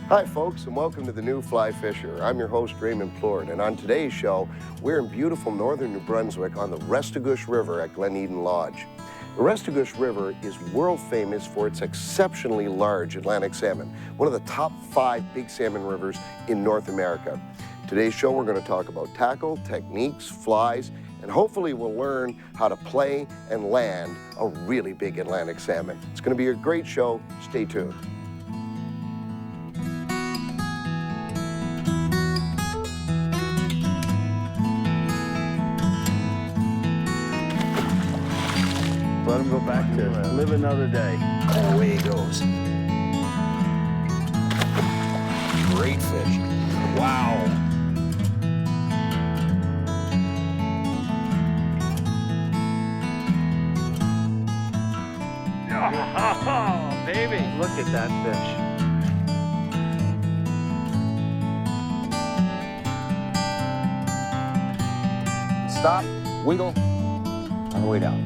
Hi folks, and welcome to the New Fly Fisher. I'm your host Raymond Plourde, and on today's show, we're in beautiful northern New Brunswick on the Restigouche River at Glen Eden Lodge. The Restigouche River is world famous for its exceptionally large Atlantic salmon, one of the top 5 big salmon rivers in North America. Today's show, we're going to talk about tackle, techniques, flies, and hopefully we'll learn how to play and land a really big Atlantic salmon. It's going to be a great show. Stay tuned. Let him go back to live another day. Away he goes. Great fish. Wow. Oh, baby. Look at that fish. Stop, wiggle, on the way down.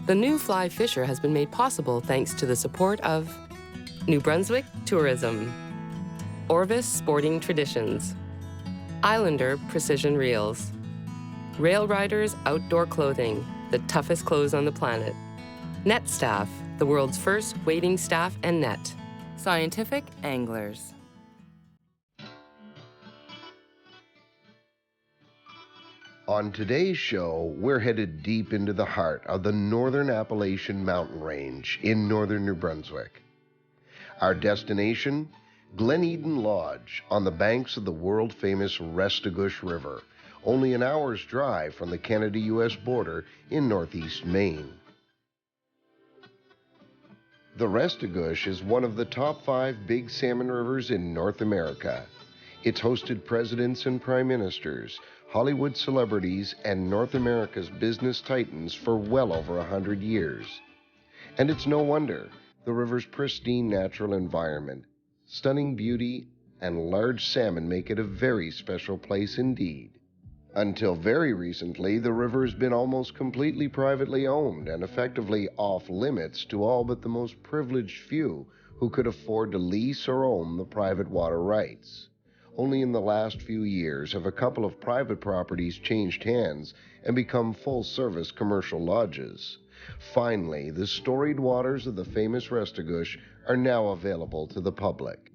The New Fly Fisher has been made possible thanks to the support of New Brunswick Tourism, Orvis Sporting Traditions, Islander Precision Reels, Rail Riders Outdoor Clothing, the toughest clothes on the planet, Net Staff, the world's first wading staff and net, Scientific Anglers. On today's show, we're headed deep into the heart of the Northern Appalachian Mountain Range in northern New Brunswick. Our destination, Glen Eden Lodge on the banks of the world-famous Restigouche River, only an hour's drive from the Canada-US border in northeast Maine. The Restigouche is one of the top 5 big salmon rivers in North America. It's hosted presidents and prime ministers, Hollywood celebrities, and North America's business titans for well over 100 years. And it's no wonder. The river's pristine natural environment, stunning beauty, and large salmon make it a very special place indeed. Until very recently, the river has been almost completely privately owned and effectively off limits to all but the most privileged few who could afford to lease or own the private water rights. Only in the last few years have a couple of private properties changed hands and become full-service commercial lodges. Finally, the storied waters of the famous Restigouche are now available to the public.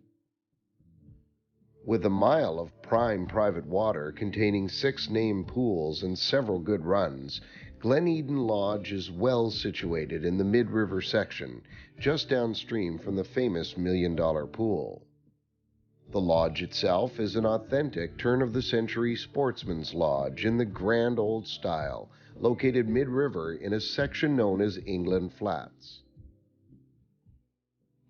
With a mile of prime private water containing 6 named pools and several good runs, Glen Eden Lodge is well situated in the mid-river section, just downstream from the famous $1 Million Pool. The lodge itself is an authentic turn-of-the-century sportsman's lodge in the grand old style, located mid-river in a section known as England Flats.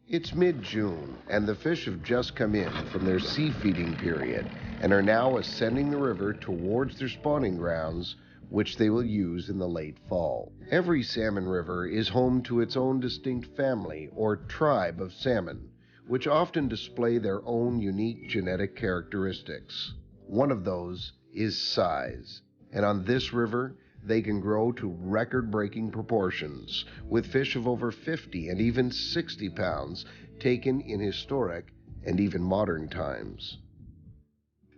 It's mid-June, and the fish have just come in from their sea-feeding period and are now ascending the river towards their spawning grounds, which they will use in the late fall. Every salmon river is home to its own distinct family or tribe of salmon, which often display their own unique genetic characteristics. One of those is size, and on this river, they can grow to record-breaking proportions, with fish of over 50 and even 60 pounds taken in historic and even modern times.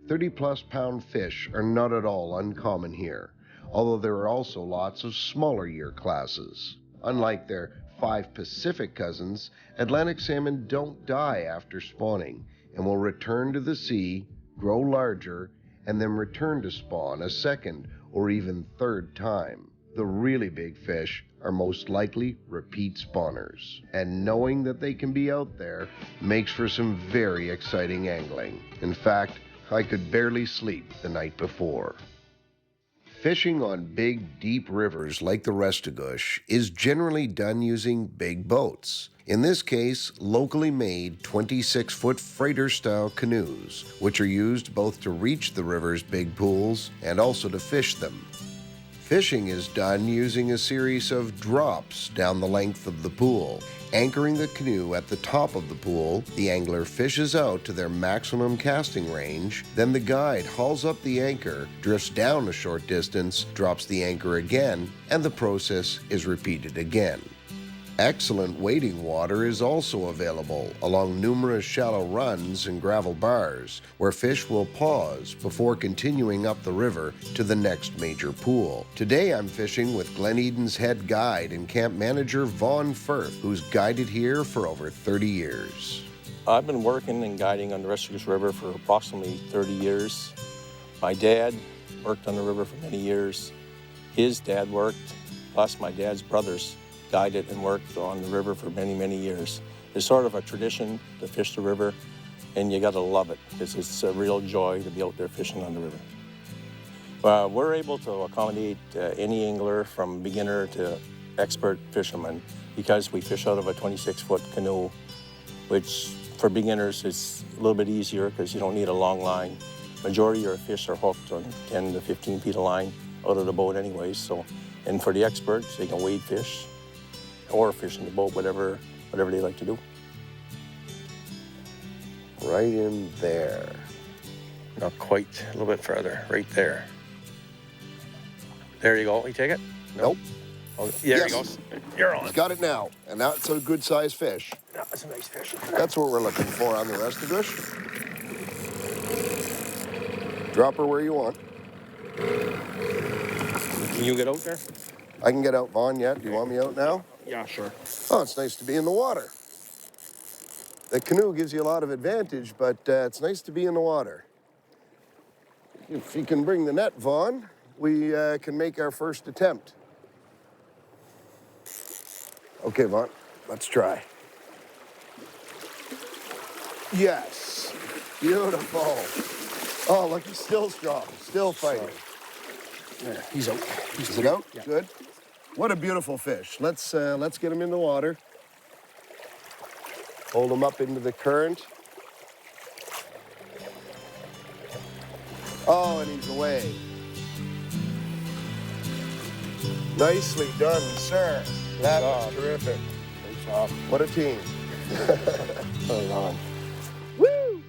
30-plus pound fish are not at all uncommon here, although there are also lots of smaller year classes. Unlike their 5 Pacific cousins, Atlantic salmon don't die after spawning and will return to the sea, grow larger, and then return to spawn a second or even third time. The really big fish are most likely repeat spawners, and knowing that they can be out there makes for some very exciting angling. In fact, I could barely sleep the night before. Fishing on big, deep rivers like the Restigouche is generally done using big boats. In this case, locally made 26-foot freighter-style canoes, which are used both to reach the river's big pools and also to fish them. Fishing is done using a series of drops down the length of the pool. Anchoring the canoe at the top of the pool, the angler fishes out to their maximum casting range, then the guide hauls up the anchor, drifts down a short distance, drops the anchor again, and the process is repeated again. Excellent wading water is also available along numerous shallow runs and gravel bars where fish will pause before continuing up the river to the next major pool. Today I'm fishing with Glen Eden's head guide and camp manager Vaughn Firth, who's guided here for over 30 years. I've been working and guiding on the Restigouche River for approximately 30 years. My dad worked on the river for many years. His dad worked, plus my dad's brothers guided and worked on the river for many, many years. It's sort of a tradition to fish the river, and you gotta love it because it's a real joy to be out there fishing on the river. We're able to accommodate any angler from beginner to expert fisherman because we fish out of a 26-foot canoe, which for beginners is a little bit easier because you don't need a long line. Majority of our fish are hooked on 10 to 15 feet of line out of the boat anyways. And for the experts, they can wade fish or fish in the boat, whatever they like to do. Right in there. Not quite, a little bit further, right there. There you go. You take it? Nope. Oh, yeah, Yes. there he goes. You're on. He's got it now, and that's a good sized fish. Yeah, that's a nice fish. That's what we're looking for on the Restigouche. Drop her where you want. Can you get out there? I can get out, Vaughn, yet. Do you want me out now? Yeah, sure. Oh, it's nice to be in the water. The canoe gives you a lot of advantage, but it's nice to be in the water. If you can bring the net, Vaughn, we can make our first attempt. Okay, Vaughn, let's try. Yes, beautiful. Oh, look, he's still strong, still fighting. There, he's out. Is it out? Yeah. Good. What a beautiful fish. Let's get him in the water. Hold him up into the current. Oh, and he's away. Nicely done, sir. That was terrific. Great job. What a team. Hold on. Woo!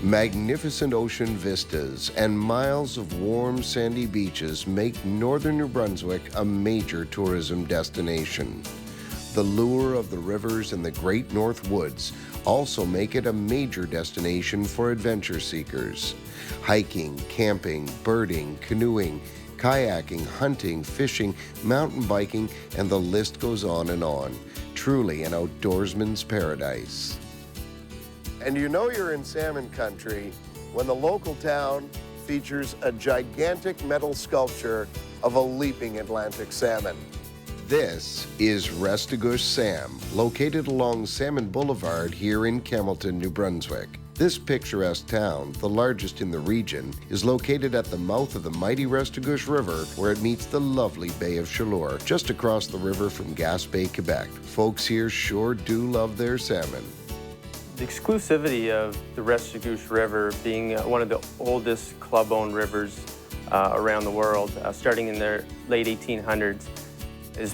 Magnificent ocean vistas and miles of warm sandy beaches make northern New Brunswick a major tourism destination. The lure of the rivers and the Great North Woods also make it a major destination for adventure seekers. Hiking, camping, birding, canoeing, kayaking, hunting, fishing, mountain biking, and the list goes on and on. Truly an outdoorsman's paradise. And you know you're in salmon country when the local town features a gigantic metal sculpture of a leaping Atlantic salmon. This is Restigouche Sam, located along Salmon Boulevard here in Campbellton, New Brunswick. This picturesque town, the largest in the region, is located at the mouth of the mighty Restigouche River, where it meets the lovely Bay of Chaleur, just across the river from Gaspé, Quebec. Folks here sure do love their salmon. The exclusivity of the Restigouche River being one of the oldest club-owned rivers around the world, starting in the late 1800s, is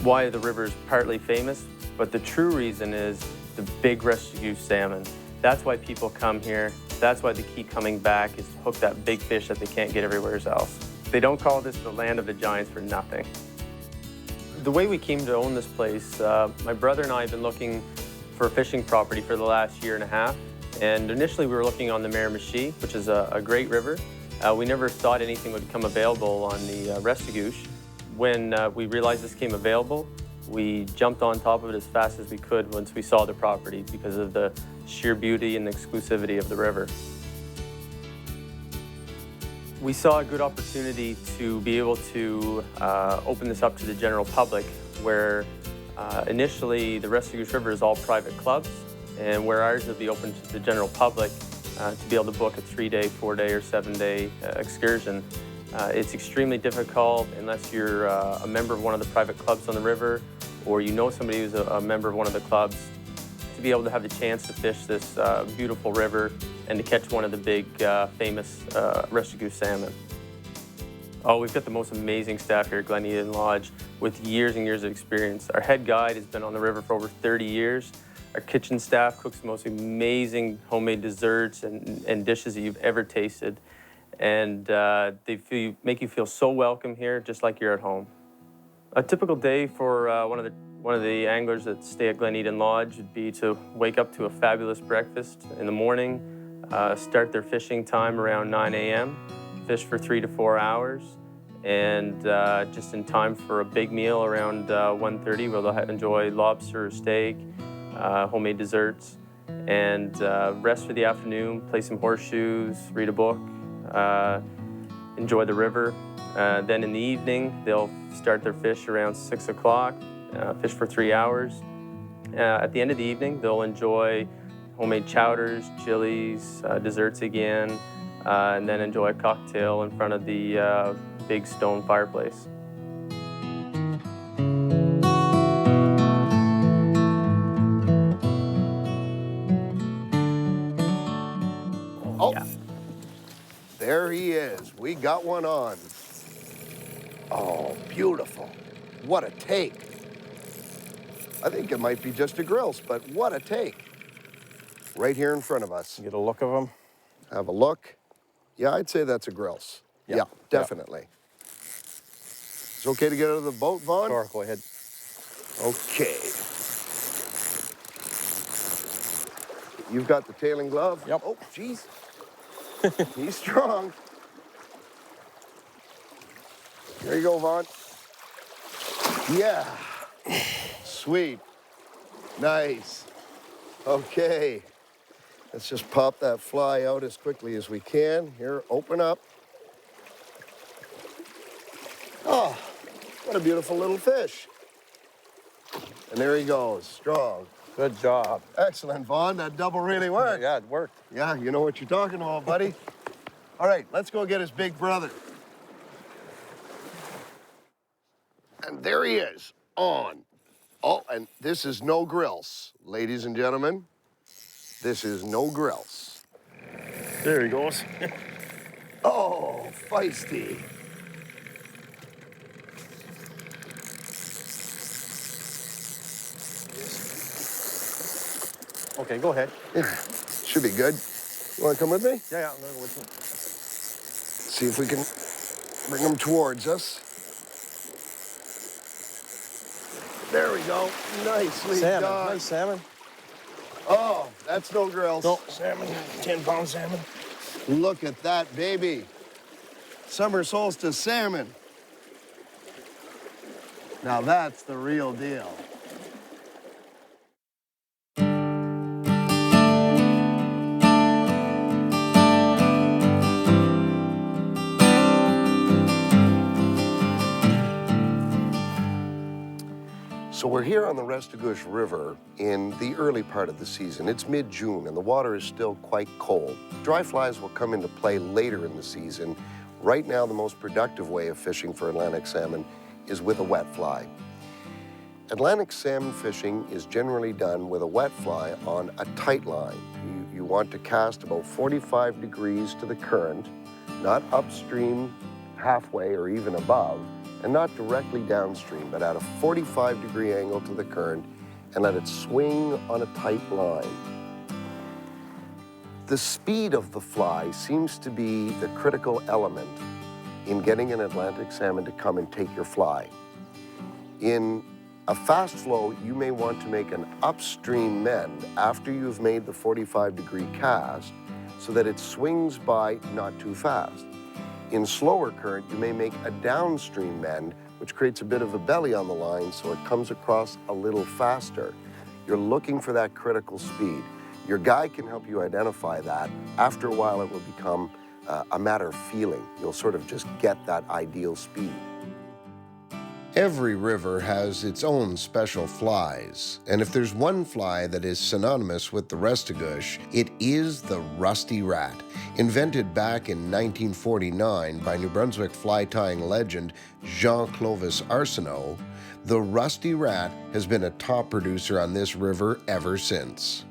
why the river is partly famous, but the true reason is the big Restigouche salmon. That's why people come here. That's why they keep coming back, is to hook that big fish that they can't get everywhere else. They don't call this the land of the giants for nothing. The way we came to own this place, my brother and I have been looking for a fishing property for the last year and a half. And initially we were looking on the Miramichi, which is a great river. We never thought anything would come available on the Restigouche. When we realized this came available, we jumped on top of it as fast as we could once we saw the property because of the sheer beauty and the exclusivity of the river. We saw a good opportunity to be able to open this up to the general public, where initially the Restigouche River is all private clubs, and where ours will be open to the general public to be able to book a 3-day, 4-day, or 7-day excursion. It's extremely difficult unless you're a member of one of the private clubs on the river, or you know somebody who's a member of one of the clubs, to be able to have the chance to fish this beautiful river and to catch one of the big famous Restigouche salmon. Oh, we've got the most amazing staff here at Glen Eden Lodge with years and years of experience. Our head guide has been on the river for over 30 years. Our kitchen staff cooks the most amazing homemade desserts and dishes that you've ever tasted. And they make you feel so welcome here, just like you're at home. A typical day for one of the anglers that stay at Glen Eden Lodge would be to wake up to a fabulous breakfast in the morning, start their fishing time around 9 a.m., fish for 3 to 4 hours, and just in time for a big meal around 1:30, where they'll enjoy lobster or steak, homemade desserts, and rest for the afternoon, play some horseshoes, read a book, enjoy the river. Then in the evening, they'll start their fish around 6 o'clock, fish for 3 hours. At the end of the evening, they'll enjoy homemade chowders, chilies, desserts again, and then enjoy a cocktail in front of the big stone fireplace. Oh, Yeah. there he is. We got one on. Oh, beautiful. What a take. I think it might be just a grilse, but what a take. Right here in front of us. Get a look of them. Have a look. Yeah, I'd say that's a grilse. Yeah, definitely. It's okay to get out of the boat, Vaughn? Sure, go ahead. Okay. You've got the tailing glove? Yep. Oh, geez. He's strong. There you go, Vaughn. Yeah. Sweet. Nice. Okay. Let's just pop that fly out as quickly as we can. Here, open up. Oh, what a beautiful little fish. And there he goes, strong. Good job. Excellent, Vaughn. That double really worked. Yeah, it worked. Yeah, you know what you're talking about, buddy. All right, let's go get his big brother. And there he is, on. Oh, and this is no grilse, ladies and gentlemen. This is no grilse. There he goes. Oh, feisty. Okay, go ahead. Should be good. You want to come with me? Yeah, I'm gonna go with you. See if we can bring him towards us. There we go. Nicely Salmon, done. nice salmon. Oh, that's no grilse. No, salmon, 10-pound salmon. Look at that, baby. Summer solstice salmon. Now that's the real deal. So we're here on the Restigouche River in the early part of the season. It's mid-June and the water is still quite cold. Dry flies will come into play later in the season. Right now, the most productive way of fishing for Atlantic salmon is with a wet fly. Atlantic salmon fishing is generally done with a wet fly on a tight line. You want to cast about 45 degrees to the current, not upstream, halfway, or even above, and not directly downstream, but at a 45-degree angle to the current, and let it swing on a tight line. The speed of the fly seems to be the critical element in getting an Atlantic salmon to come and take your fly. In a fast flow, you may want to make an upstream mend after you've made the 45-degree cast so that it swings by not too fast. In slower current, you may make a downstream mend, which creates a bit of a belly on the line so it comes across a little faster. You're looking for that critical speed. Your guide can help you identify that. After a while, it will become a matter of feeling. You'll sort of just get that ideal speed. Every river has its own special flies, and if there's one fly that is synonymous with the Restigouche, it is the rusty rat. Invented back in 1949 by New Brunswick fly tying legend Jean-Clovis Arsenault, the rusty rat has been a top producer on this river ever since.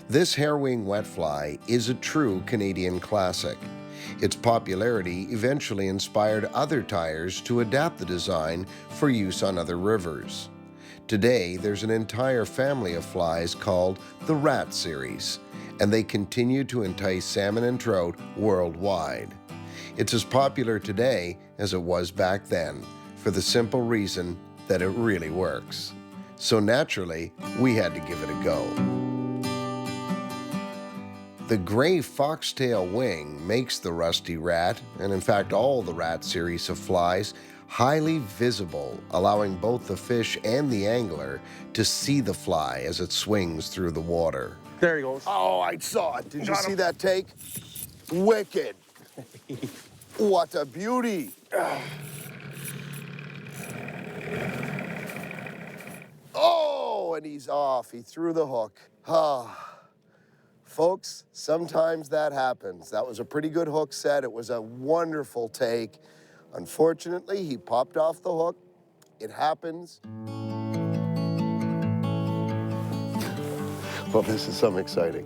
This hairwing wet fly is a true Canadian classic. Its popularity eventually inspired other tyers to adapt the design for use on other rivers. Today, there's an entire family of flies called the Rat series, and they continue to entice salmon and trout worldwide. It's as popular today as it was back then, for the simple reason that it really works. So naturally, we had to give it a go. The gray foxtail wing makes the rusty rat, and in fact all the rat series of flies, highly visible, allowing both the fish and the angler to see the fly as it swings through the water. There he goes. Oh, I saw it. Did you see that take? Wicked. What a beauty. Oh, and he's off. He threw the hook. Ah. Folks, sometimes that happens. That was a pretty good hook set. It was a wonderful take. Unfortunately, he popped off the hook. It happens. Well, this is some exciting.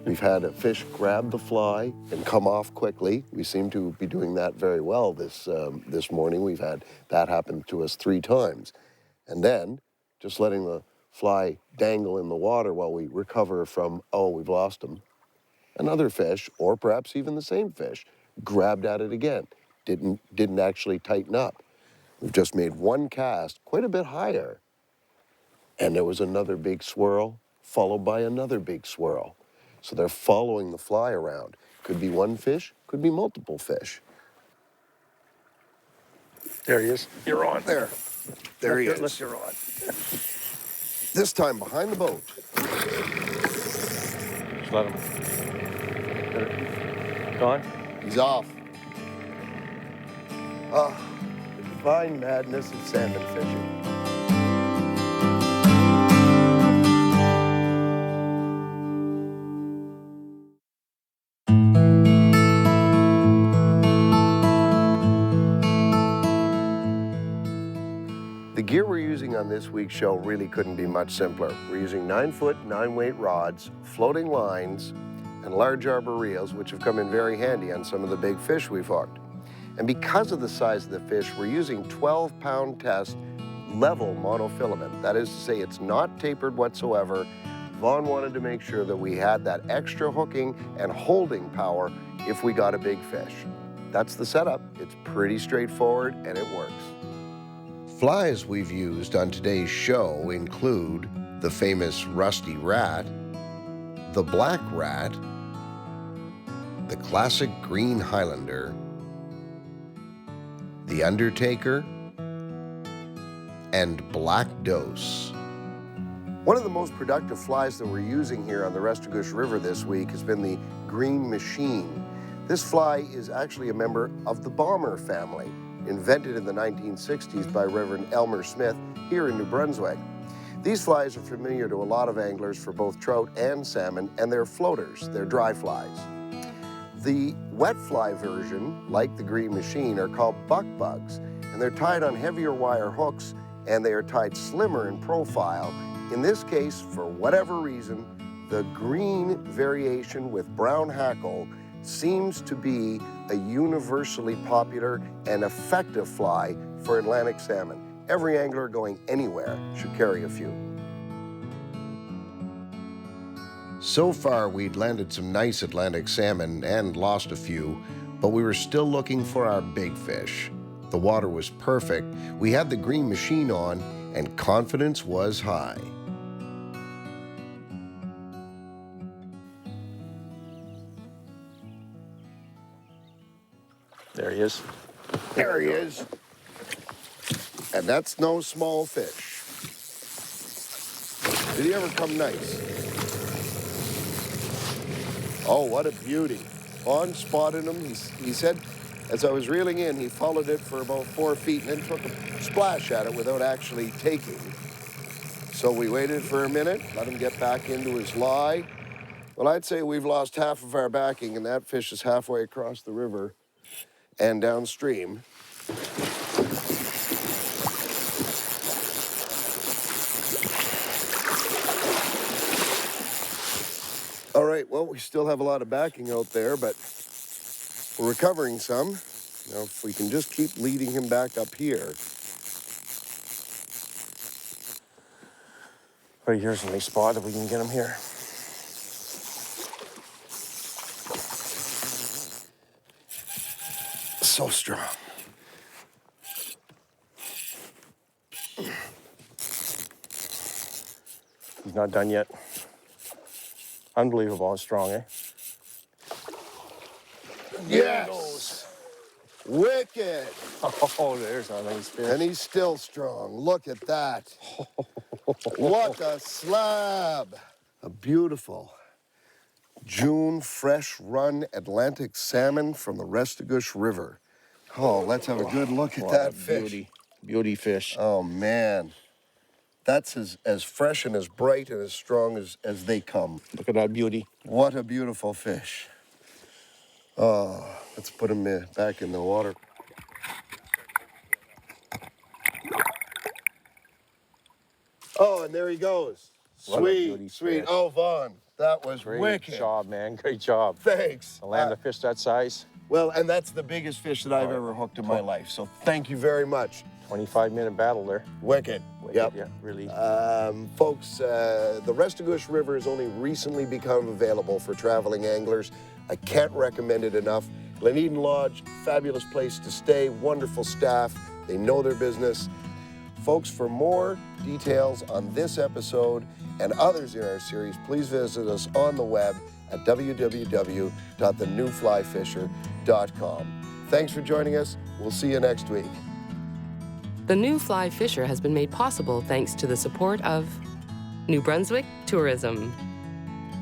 We've had a fish grab the fly and come off quickly. We seem to be doing that very well this morning. We've had that happen to us 3 times. And then just letting the fly dangle in the water while we recover from, oh, we've lost him. Another fish, or perhaps even the same fish, grabbed at it again. Didn't actually tighten up. We've just made one cast quite a bit higher. And there was another big swirl, followed by another big swirl. So they're following the fly around. Could be one fish, could be multiple fish. There he is. You're on. There he is. You're on. This time behind the boat. Just let him. Gone? He's off. Ah, the divine madness of salmon fishing. The gear we're using on this week's show really couldn't be much simpler. We're using 9-foot, 9-weight rods, floating lines, and large arbor reels, which have come in very handy on some of the big fish we've hooked. And because of the size of the fish, we're using 12-pound test level monofilament. That is to say, it's not tapered whatsoever. Vaughn wanted to make sure that we had that extra hooking and holding power if we got a big fish. That's the setup. It's pretty straightforward, and it works. Flies we've used on today's show include the famous rusty rat, the black rat, the classic green highlander, the undertaker, and black dose. One of the most productive flies that we're using here on the Restigouche River this week has been the green machine. This fly is actually a member of the bomber family, invented in the 1960s by Reverend Elmer Smith here in New Brunswick. These flies are familiar to a lot of anglers for both trout and salmon, and they're floaters, they're dry flies. The wet fly version, like the green machine, are called buck bugs, and they're tied on heavier wire hooks, and they are tied slimmer in profile. In this case, for whatever reason, the green variation with brown hackle seems to be a universally popular and effective fly for Atlantic salmon. Every angler going anywhere should carry a few. So far, we'd landed some nice Atlantic salmon and lost a few, but we were still looking for our big fish. The water was perfect, we had the green machine on, and confidence was high. There he is. There he is. And that's no small fish. Did he ever come nice? Oh, what a beauty. Vaughn spotted him. He said As I was reeling in, he followed it for about 4 feet and then took a splash at it without actually taking. So we waited for a minute, let him get back into his lie. Well, I'd say we've lost half of our backing, and that fish is halfway across the river and downstream. All right, well, we still have a lot of backing out there, but we're recovering some. Now, if we can just keep leading him back up here. Right here's a nice spot if we can get him here. So strong. He's not done yet. Unbelievable how strong, eh? Yes! Wicked! Oh, there's a nice fish. And he's still strong. Look at that. What a slab! A beautiful June fresh run Atlantic salmon from the Restigouche River. Oh, let's have a good look at that fish. Beauty. Beauty fish. Oh, man. That's as fresh and as bright and as strong as they come. Look at that beauty. What a beautiful fish. Oh, let's put him back in the water. Oh, and there he goes. What a beauty Sweet, sweet. fish. Oh, Vaughn, that was Great wicked. job, man. Great job. Thanks. To land a fish that size. Well, and that's the biggest fish that I've ever hooked in my life. So thank you very much. 25-minute battle there. Wicked. Wicked, Yep. Yeah, really. Folks, the Restigouche River has only recently become available for traveling anglers. I can't recommend it enough. Glen Eden Lodge, fabulous place to stay, wonderful staff. They know their business. Folks, for more details on this episode and others in our series, please visit us on the web at www.thenewflyfisher.com. Thanks for joining us. We'll see you next week. The New Fly Fisher has been made possible thanks to the support of New Brunswick Tourism,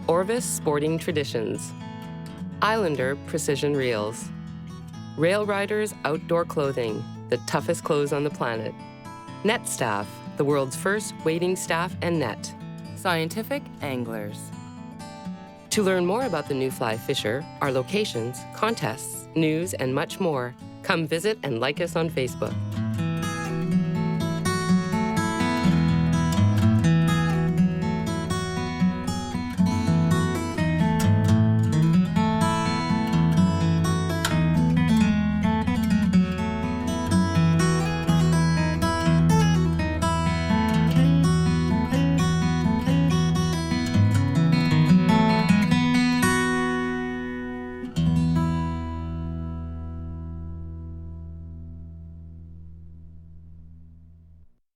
Orvis Sporting Traditions, Islander Precision Reels, Rail Riders Outdoor Clothing, the toughest clothes on the planet, Net Staff, the world's first wading staff and net, Scientific Anglers. To learn more about the New Fly Fisher, our locations, contests, news, and much more, come visit and like us on Facebook.